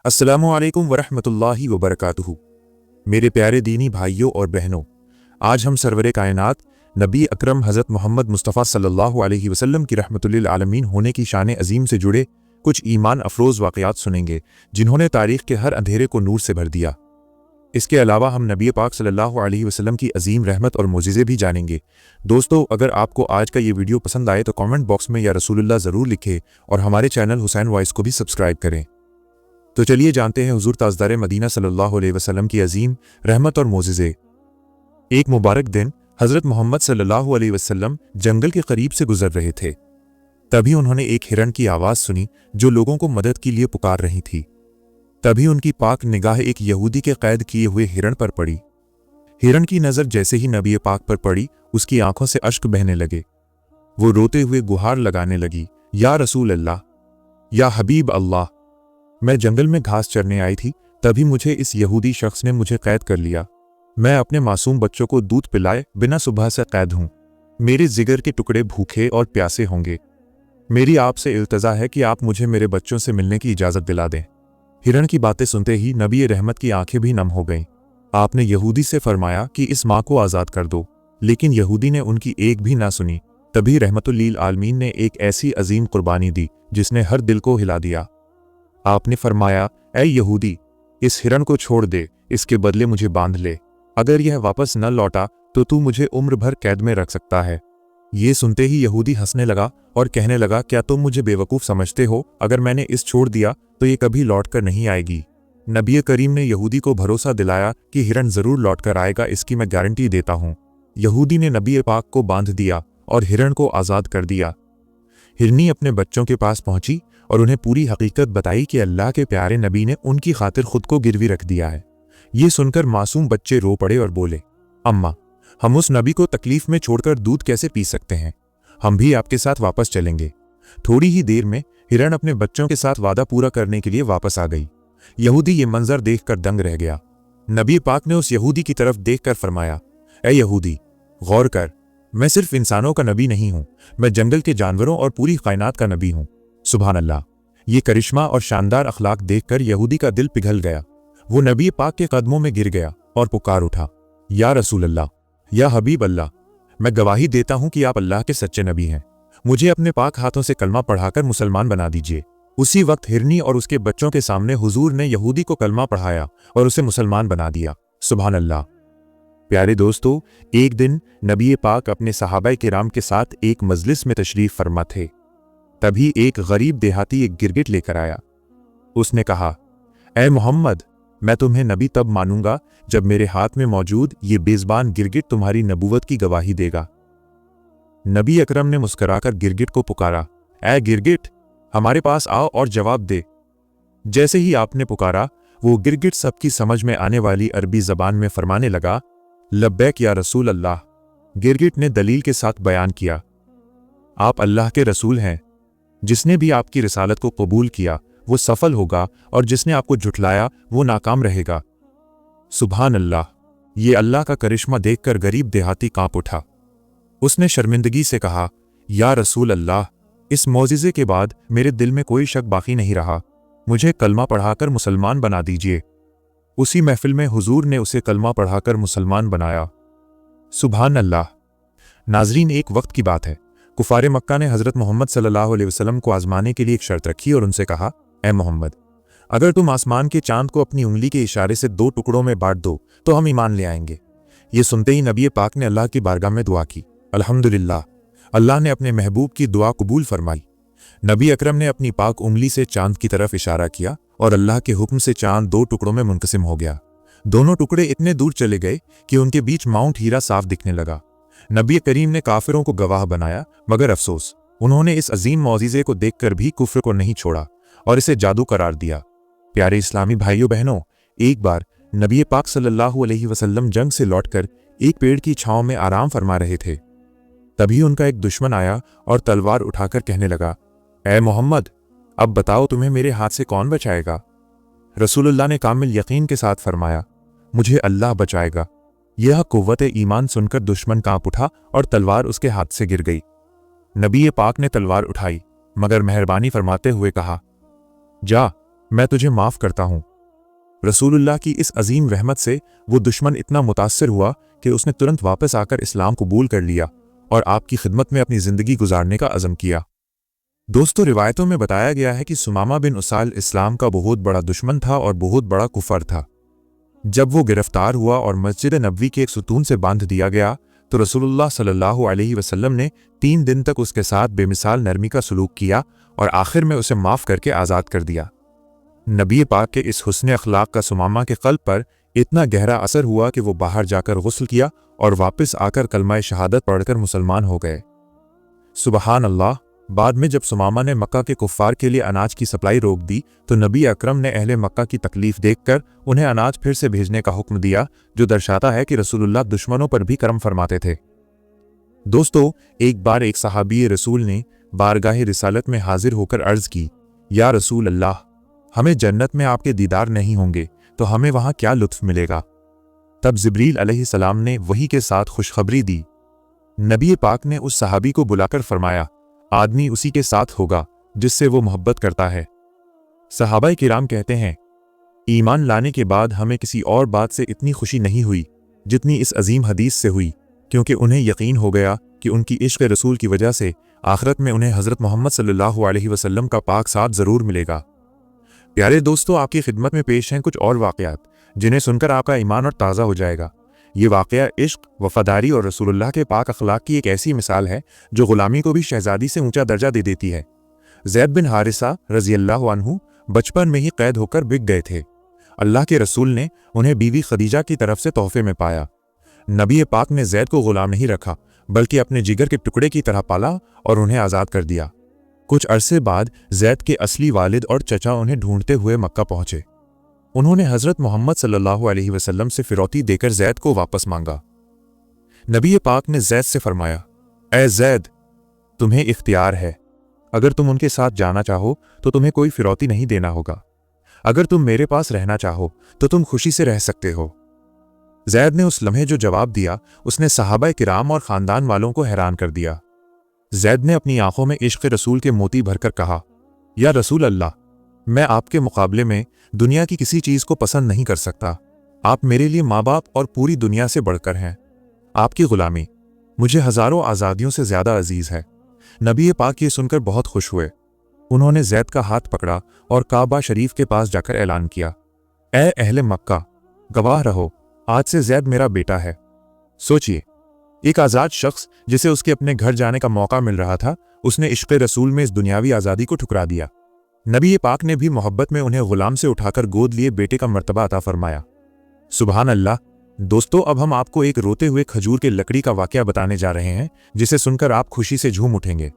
अस्सलामु अलैकुम वरहमतुल्लाहि वबरकातुहू। मेरे प्यारे दीनी भाइयों और बहनों, आज हम सरवरे कायनात नबी अकरम हज़रत मोहम्मद मुस्तफ़ा सल्लल्लाहु अलैहि वसल्लम की रहमतुल्लिल आलमीन होने की शान अजीम से जुड़े कुछ ईमान अफरोज़ वाक़यात सुनेंगे जिन्होंने तारीख़ के हर अंधेरे को नूर से भर दिया। इसके अलावा हम नबी पाक सल्लल्लाहु अलैहि वसल्लम की अजीम रहमत और मोजिज़े भी जानेंगे। दोस्तों, अगर आपको आज का ये वीडियो पसंद आए तो कमेंट बॉक्स में या रसूलुल्लाह ज़रूर लिखें और हमारे चैनल हुसैन वॉइस को भी सब्सक्राइब करें। तो चलिए जानते हैं हुजूर ताजदार मदीना सल्लल्लाहु अलैहि वसल्लम की अजीम रहमत और मोजिज़े। एक मुबारक दिन हज़रत मोहम्मद सल्लल्लाहु अलैहि वसल्लम जंगल के करीब से गुजर रहे थे। तभी उन्होंने एक हिरण की आवाज़ सुनी जो लोगों को मदद के लिए पुकार रही थी। तभी उनकी पाक निगाह एक यहूदी के कैद किए हुए हिरण पर पड़ी। हिरण की नज़र जैसे ही नबी पाक पर पड़ी, उसकी आंखों से अश्क बहने लगे। वो रोते हुए गुहार लगाने लगी, या रसूल अल्लाह, या हबीब अल्लाह, मैं जंगल में घास चरने आई थी, तभी मुझे इस यहूदी शख्स ने मुझे कैद कर लिया। मैं अपने मासूम बच्चों को दूध पिलाए बिना सुबह से कैद हूं। मेरे जिगर के टुकड़े भूखे और प्यासे होंगे। मेरी आपसे इल्तजा है कि आप मुझे मेरे बच्चों से मिलने की इजाज़त दिला दें। हिरण की बातें सुनते ही नबी रहमत की आंखें भी नम हो गईं। आपने यहूदी से फरमाया कि इस माँ को आज़ाद कर दो, लेकिन यहूदी ने उनकी एक भी ना सुनी। तभी रहमतुल्लिल आलमीन ने एक ऐसी अजीम कुर्बानी दी जिसने हर दिल को हिला दिया। आपने फरमाया, ऐ यहूदी, इस हिरण को छोड़ दे, इसके बदले मुझे बांध ले। अगर यह वापस न लौटा तो तू मुझे उम्र भर कैद में रख सकता है। ये सुनते ही यहूदी हंसने लगा और कहने लगा, क्या तुम मुझे बेवकूफ़ समझते हो? अगर मैंने इस छोड़ दिया तो ये कभी लौट कर नहीं आएगी। नबी करीम ने यहूदी को भरोसा दिलाया कि हिरण ज़रूर लौट कर आएगा, इसकी मैं गारंटी देता हूँ। यहूदी ने नबी पाक को बांध दिया और हिरण को आज़ाद कर दिया। हिरनी अपने बच्चों के पास पहुंची और उन्हें पूरी हकीकत बताई कि अल्लाह के प्यारे नबी ने उनकी खातिर खुद को गिरवी रख दिया है। ये सुनकर मासूम बच्चे रो पड़े और बोले, अम्मा, हम उस नबी को तकलीफ में छोड़कर दूध कैसे पी सकते हैं? हम भी आपके साथ वापस चलेंगे। थोड़ी ही देर में हिरण अपने बच्चों के साथ वादा पूरा करने के लिए वापस आ गई। यहूदी ये मंजर देखकर दंग रह गया। नबी पाक ने उस यहूदी की तरफ देखकर फरमाया, ऐ यहूदी, गौर कर, मैं सिर्फ इंसानों का नबी नहीं हूं, मैं जंगल के जानवरों और पूरी कायनात का नबी हूं। सुभान अल्लाह। ये करिश्मा और शानदार अखलाक देखकर यहूदी का दिल पिघल गया। वो नबी पाक के कदमों में गिर गया और पुकार उठा, या रसूल अल्लाह, या हबीब अल्लाह, मैं गवाही देता हूं कि आप अल्लाह के सच्चे नबी हैं। मुझे अपने पाक हाथों से कलमा पढ़ाकर मुसलमान बना दीजिए। उसी वक्त हिरनी और उसके बच्चों के सामने हुजूर ने यहूदी को कलमा पढ़ाया और उसे मुसलमान बना दिया। सुभान अल्लाह। प्यारे दोस्तों, एक दिन नबी पाक अपने सहाबाए किराम के साथ एक मजलिस में तशरीफ फरमा थे। तभी एक गरीब देहाती एक गिरगिट लेकर आया। उसने कहा, ऐ मोहम्मद, मैं तुम्हें नबी तब मानूंगा जब मेरे हाथ में मौजूद ये बेज़बान गिरगिट तुम्हारी नबूवत की गवाही देगा। नबी अकरम ने मुस्कुराकर गिरगिट को पुकारा, ऐ गिरगिट, हमारे पास आओ और जवाब दे। जैसे ही आपने पुकारा, वो गिरगिट सबकी समझ में आने वाली अरबी जबान में फरमाने लगा, लब्बैक या रसूल अल्लाह। गिरगिट ने दलील के साथ बयान किया, आप अल्लाह के रसूल हैं। जिसने भी आपकी रिसालत को कबूल किया वो सफल होगा और जिसने आपको झुठलाया वो नाकाम रहेगा। सुभान अल्लाह। ये अल्लाह का करिश्मा देखकर गरीब देहाती कांप उठा। उसने शर्मिंदगी से कहा, या रसूल अल्लाह, इस मौजिज़े के बाद मेरे दिल में कोई शक बाकी नहीं रहा। मुझे कलमा पढ़ाकर मुसलमान बना दीजिए। उसी महफिल में हुजूर ने उसे कलमा पढ़ाकर मुसलमान बनाया। सुभान अल्लाह। नाजरीन, एक वक्त की बात है, कुफारे मक्का ने हज़रत मोहम्मद सल्लल्लाहु अलैहि वसल्लम को आजमाने के लिए एक शर्त रखी और उनसे कहा, ऐ मोहम्मद, अगर तुम आसमान के चांद को अपनी उंगली के इशारे से 2 टुकड़ों में बांट दो तो हम ईमान ले आएंगे। ये सुनते ही नबी पाक ने अल्लाह की बारगाह में दुआ की। अल्हम्दुलिल्लाह, अल्लाह ने अपने महबूब की दुआ कबूल फरमाई। नबी अकरम ने अपनी पाक उंगली से चांद की तरफ इशारा किया और अल्लाह के हुक्म से चांद 2 टुकड़ों में मुनकसिम हो गया। दोनों टुकड़े इतने दूर चले गए कि उनके बीच माउंट हीरा साफ दिखने लगा। नबी करीम ने काफिरों को गवाह बनाया, मगर अफसोस, उन्होंने इस अजीम मौजिज़े को देखकर भी कुफ्र को नहीं छोड़ा और इसे जादू करार दिया। प्यारे इस्लामी भाइयों बहनों, एक बार नबी पाक सल्लल्लाहु अलैहि वसल्लम जंग से लौटकर एक पेड़ की छांव में आराम फरमा रहे थे। तभी उनका एक दुश्मन आया और तलवार उठाकर कहने लगा, ऐ मोहम्मद, अब बताओ तुम्हें मेरे हाथ से कौन बचाएगा? रसूलुल्लाह ने कामिल यकीन के साथ फरमाया, मुझे अल्लाह बचाएगा। यह कुव्वत ईमान सुनकर दुश्मन कांप उठा और तलवार उसके हाथ से गिर गई। नबी पाक ने तलवार उठाई मगर मेहरबानी फरमाते हुए कहा, जा, मैं तुझे माफ़ करता हूँ। रसूलुल्लाह की इस अजीम रहमत से वो दुश्मन इतना मुतासिर हुआ कि उसने तुरंत वापस आकर इस्लाम कबूल कर लिया और आपकी खिदमत में अपनी ज़िंदगी गुजारने का अज़म किया। दोस्तों, रिवायतों में बताया गया है कि सुमामा बिन उसाल इस्लाम का बहुत बड़ा दुश्मन था और बहुत बड़ा कुफर था। जब वो गिरफ्तार हुआ और मस्जिद नबवी के एक सुतून से बांध दिया गया तो रसूलुल्लाह सल्लल्लाहु अलैहि वसल्लम ने 3 दिन तक उसके साथ बेमिसाल नरमी का सलूक किया और आखिर में उसे माफ़ करके आज़ाद कर दिया। नबी पाक के इस हुस्न अखलाक का सुमामा के क़ल्ब पर इतना गहरा असर हुआ कि वो बाहर जाकर गुस्ल किया और वापस आकर कलमा शहादत पढ़कर मुसलमान हो गए। सुबहान अल्लाह। बाद में जब सुमामा ने मक्का के कुफ़ार के लिए अनाज की सप्लाई रोक दी तो नबी अकरम ने अहले मक्का की तकलीफ देखकर उन्हें अनाज फिर से भेजने का हुक्म दिया, जो दर्शाता है कि रसूलुल्लाह दुश्मनों पर भी करम फरमाते थे। दोस्तों, एक बार एक सहाबी रसूल ने बारगाह रिसालत में हाजिर होकर अर्ज़ की, या रसूल अल्लाह, हमें जन्नत में आपके दीदार नहीं होंगे तो हमें वहाँ क्या लुत्फ़ मिलेगा। तब जिब्रील अलैहिस्सलाम ने वही के साथ खुशखबरी दी। नबी पाक ने उस सहाबी को बुलाकर फरमाया, आदमी उसी के साथ होगा जिससे वो मोहब्बत करता है। सहाबाए किराम कहते हैं, ईमान लाने के बाद हमें किसी और बात से इतनी खुशी नहीं हुई जितनी इस अजीम हदीस से हुई, क्योंकि उन्हें यकीन हो गया कि उनकी इश्क़ रसूल की वजह से आखिरत में उन्हें हज़रत मोहम्मद सल्लल्लाहु अलैहि वसल्लम का पाक साथ ज़रूर मिलेगा। प्यारे दोस्तों, आपकी खिदमत में पेश हैं कुछ और वाक़यात जिन्हें सुनकर आपका ईमान और ताज़ा हो जाएगा। ये वाक़या इश्क, वफ़ादारी और रसूलुल्लाह के पाक अखलाक की एक ऐसी मिसाल है जो ग़ुलामी को भी शहज़ादी से ऊंचा दर्जा दे देती है। ज़ैद बिन हारिसा रज़ियल्लाहु अन्हु बचपन में ही कैद होकर बिक गए थे। अल्लाह के रसूल ने उन्हें बीवी खदीजा की तरफ से तोहफे में पाया। नबी पाक ने ज़ैद को ग़ुलाम नहीं रखा बल्कि अपने जिगर के टुकड़े की तरह पाला और उन्हें आज़ाद कर दिया। कुछ अरसे बाद ज़ैद के असली वालिद और चचा उन्हें ढूंढते हुए मक्का पहुंचे। उन्होंने हज़रत मोहम्मद सल्लल्लाहु अलैहि वसल्लम से फिरौती देकर ज़ैद को वापस मांगा। नबी पाक ने ज़ैद से फरमाया, ऐ ज़ैद, तुम्हें इख्तियार है। अगर तुम उनके साथ जाना चाहो तो तुम्हें कोई फिरौती नहीं देना होगा। अगर तुम मेरे पास रहना चाहो तो तुम खुशी से रह सकते हो। ज़ैद ने उस लम्हे जो जवाब दिया उसने सहाबाए किराम और ख़ानदान वालों को हैरान कर दिया। ज़ैद ने अपनी आंखों में इश्क़ रसूल के मोती भरकर कहा, या रसूल अल्लाह, मैं आपके मुकाबले में दुनिया की किसी चीज़ को पसंद नहीं कर सकता। आप मेरे लिए माँ बाप और पूरी दुनिया से बढ़कर हैं। आपकी ग़ुलामी मुझे हज़ारों आज़ादियों से ज़्यादा अजीज़ है। नबी पाक ये सुनकर बहुत खुश हुए। उन्होंने ज़ैद का हाथ पकड़ा और काबा शरीफ के पास जाकर ऐलान किया, ए अहले मक्का, गवाह रहो, आज से ज़ैद मेरा बेटा है। सोचिए, एक आज़ाद शख्स जिसे उसके अपने घर जाने का मौका मिल रहा था, उसने इश्क़ रसूल में इस दुनियावी आज़ादी को ठुकरा दिया। नबी पाक ने भी मोहब्बत में उन्हें ग़ुलाम से उठाकर गोद लिए बेटे का मर्तबा अता फरमाया। सुबहान अल्लाह। दोस्तों, अब हम आपको एक रोते हुए खजूर के लकड़ी का वाक़या बताने जा रहे हैं जिसे सुनकर आप खुशी से झूम उठेंगे।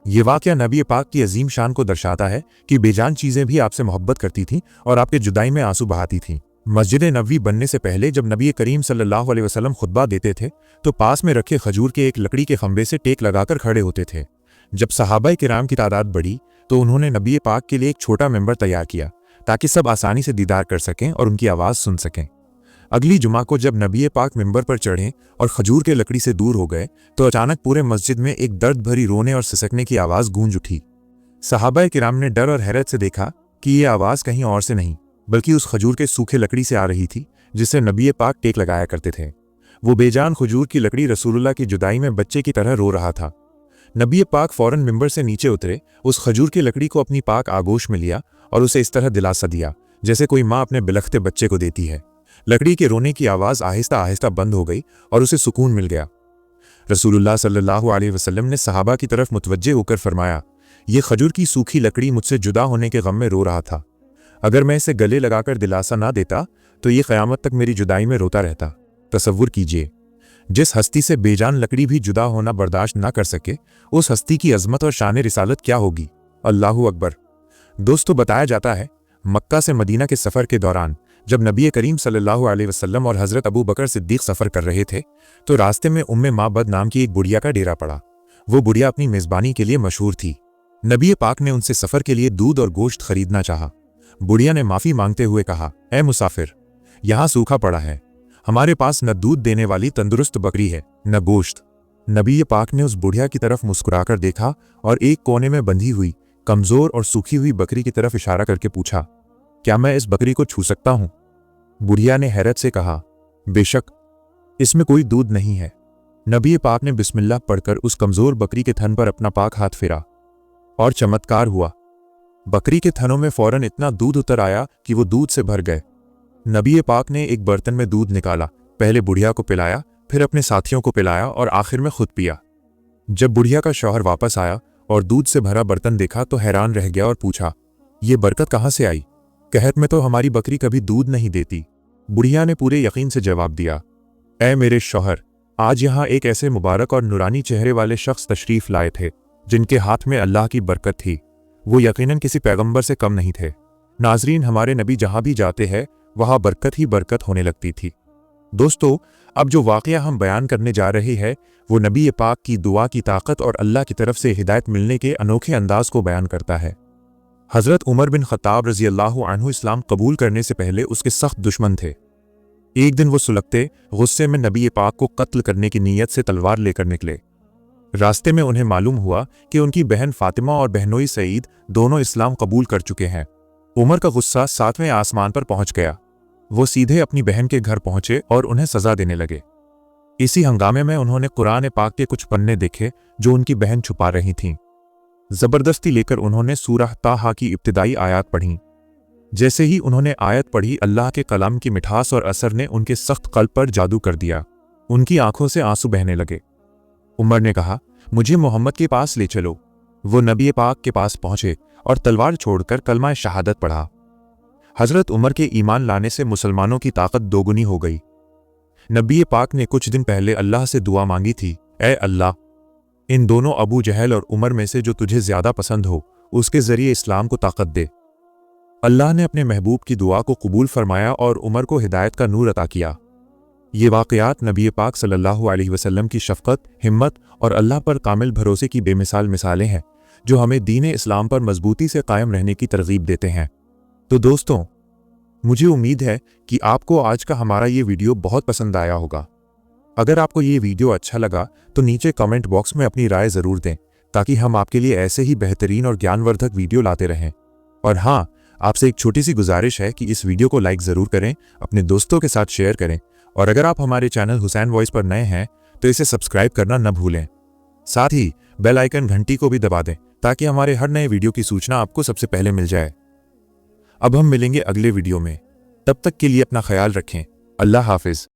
ये वाक़या नबी पाक की अजीम शान को दर्शाता है कि बेजान चीज़ें भी आपसे मोहब्बत करती थीं और आपके जुदाई में आंसू बहाती थीं। मस्जिद नबवी बनने से पहले जब नबी करीम सल्लल्लाहु अलैहि वसल्लम खुतबा देते थे तो पास में रखे खजूर के एक लकड़ी के खंबे से टेक लगाकर खड़े होते थे। जब सहाबाए किराम की तादाद बढ़ी तो उन्होंने नबी पाक के लिए एक छोटा मेंबर तैयार किया ताकि सब आसानी से दीदार कर सकें और उनकी आवाज़ सुन सकें। अगली जुमा को जब नबी पाक मेंबर पर चढ़े और खजूर के लकड़ी से दूर हो गए तो अचानक पूरे मस्जिद में एक दर्द भरी रोने और सिसकने की आवाज़ गूंज उठी। सहाबाए किराम ने डर और हैरत से देखा कि ये आवाज़ कहीं और से नहीं बल्कि उस खजूर के सूखे लकड़ी से आ रही थी जिससे नबी पाक टेक लगाया करते थे। वो बेजान खजूर की लकड़ी रसूलुल्लाह की जुदाई में बच्चे की तरह रो रहा था। नबी पाक फौरन मिंबर से नीचे उतरे, उस खजूर की लकड़ी को अपनी पाक आगोश में लिया और उसे इस तरह दिलासा दिया जैसे कोई माँ अपने बिलखते बच्चे को देती है। लकड़ी के रोने की आवाज़ आहिस्ता आहिस्ता बंद हो गई और उसे सुकून मिल गया। रसूलुल्लाह सल्लल्लाहु अलैहि वसल्लम ने सहाबा की तरफ मुतवज्जे होकर फरमाया, ये खजूर की सूखी लकड़ी मुझसे जुदा होने के गम में रो रहा था। अगर मैं इसे गले लगाकर दिलासा ना देता तो ये क़यामत तक मेरी जुदाई में रोता रहता। तसव्वुर कीजिए, जिस हस्ती से बेजान लकड़ी भी जुदा होना बर्दाश्त ना कर सके, उस हस्ती की अज़मत और शान रिसालत क्या होगी। अल्लाहु अकबर। दोस्तों, बताया जाता है मक्का से मदीना के सफ़र के दौरान जब नबी करीम सल्लल्लाहु अलैहि वसल्लम और हज़रत अबू बकर सिद्दीक़ सफ़र कर रहे थे तो रास्ते में उम्मे माबद नाम की एक बुढ़िया का डेरा पड़ा। वो बुढ़िया अपनी मेज़बानी के लिए मशहूर थी। नबी पाक ने उनसे सफ़र के लिए दूध और गोश्त खरीदना चाहा। बुढ़िया ने माफ़ी मांगते हुए कहा, ए मुसाफिर, यहाँ सूखा पड़ा है, हमारे पास न दूध देने वाली तंदुरुस्त बकरी है न गोश्त। नबी पाक ने उस बुढ़िया की तरफ मुस्कुराकर देखा और एक कोने में बंधी हुई कमज़ोर और सूखी हुई बकरी की तरफ इशारा करके पूछा, क्या मैं इस बकरी को छू सकता हूं? बुढ़िया ने हैरत से कहा, बेशक, इसमें कोई दूध नहीं है। नबी पाक ने बिस्मिल्लाह पढ़कर उस कमजोर बकरी के थन पर अपना पाक हाथ फेरा और चमत्कार हुआ। बकरी के थनों में फौरन इतना दूध उतर आया कि वो दूध से भर गए। नबी पाक ने एक बर्तन में दूध निकाला, पहले बुढ़िया को पिलाया, फिर अपने साथियों को पिलाया और आखिर में खुद पिया। जब बुढ़िया का शौहर वापस आया और दूध से भरा बर्तन देखा तो हैरान रह गया और पूछा, ये बरकत कहाँ से आई? कहत में तो हमारी बकरी कभी दूध नहीं देती। बुढ़िया ने पूरे यकीन से जवाब दिया, ऐ मेरे शौहर, आज यहाँ एक ऐसे मुबारक और नूरानी चेहरे वाले शख्स तशरीफ लाए थे जिनके हाथ में अल्लाह की बरकत थी। वो यकीनन किसी पैगंबर से कम नहीं थे। नाजरीन, हमारे नबी जहाँ भी जाते हैं वहाँ बरकत ही बरकत होने लगती थी। दोस्तों, अब जो वाक़या हम बयान करने जा रहे हैं वो नबी पाक की दुआ की ताकत और अल्लाह की तरफ से हिदायत मिलने के अनोखे अंदाज को बयान करता है। हज़रत उमर बिन ख़त्ताब रज़ी अल्लाहु अन्हु इस्लाम कबूल करने से पहले उसके सख्त दुश्मन थे। एक दिन वो सुलगते गुस्से में नबी पाक को कत्ल करने की नीयत से तलवार लेकर निकले। रास्ते में उन्हें मालूम हुआ कि उनकी बहन फातिमा और बहनोई सईद दोनों इस्लाम कबूल कर चुके हैं। उमर का गुस्सा 7वें आसमान पर पहुंच गया। वो सीधे अपनी बहन के घर पहुंचे और उन्हें सजा देने लगे। इसी हंगामे में उन्होंने कुरान पाक के कुछ पन्ने देखे जो उनकी बहन छुपा रही थीं। जबरदस्ती लेकर उन्होंने सूरह ताहा की इब्तिदाई आयत पढ़ी। जैसे ही उन्होंने आयत पढ़ी, अल्लाह के कलाम की मिठास और असर ने उनके सख्त कल्ब पर जादू कर दिया। उनकी आंखों से आंसू बहने लगे। उमर ने कहा, मुझे मोहम्मद के पास ले चलो। वो नबी पाक के पास पहुंचे और तलवार छोड़कर कलमा शहादत पढ़ा। हजरत उमर के ईमान लाने से मुसलमानों की ताकत दोगुनी हो गई। नबी पाक ने कुछ दिन पहले अल्लाह से दुआ मांगी थी, ऐ अल्लाह, इन दोनों अबू जहल और उमर में से जो तुझे ज्यादा पसंद हो उसके जरिए इस्लाम को ताकत दे। अल्लाह ने अपने महबूब की दुआ को कबूल फरमाया और उमर को हिदायत का नूर अता किया। ये वाक़यात नबी पाक सल्लल्लाहु अलैहि वसल्लम की शफ़क़त, हिम्मत और अल्लाह पर कामिल भरोसे की बेमिसाल मिसालें हैं जो हमें दीन इस्लाम पर मजबूती से कायम रहने की तरगीब देते हैं। तो दोस्तों, मुझे उम्मीद है कि आपको आज का हमारा ये वीडियो बहुत पसंद आया होगा। अगर आपको ये वीडियो अच्छा लगा तो नीचे कमेंट बॉक्स में अपनी राय ज़रूर दें ताकि हम आपके लिए ऐसे ही बेहतरीन और ज्ञानवर्धक वीडियो लाते रहें। और हाँ, आपसे एक छोटी सी गुजारिश है कि इस वीडियो को लाइक ज़रूर करें, अपने दोस्तों के साथ शेयर करें और अगर आप हमारे चैनल हुसैन वॉइस पर नए हैं तो इसे सब्सक्राइब करना न भूलें। साथ ही बेल आइकन घंटी को भी दबा दें ताकि हमारे हर नए वीडियो की सूचना आपको सबसे पहले मिल जाए। अब हम मिलेंगे अगले वीडियो में। तब तक के लिए अपना ख्याल रखें। अल्लाह हाफिज़।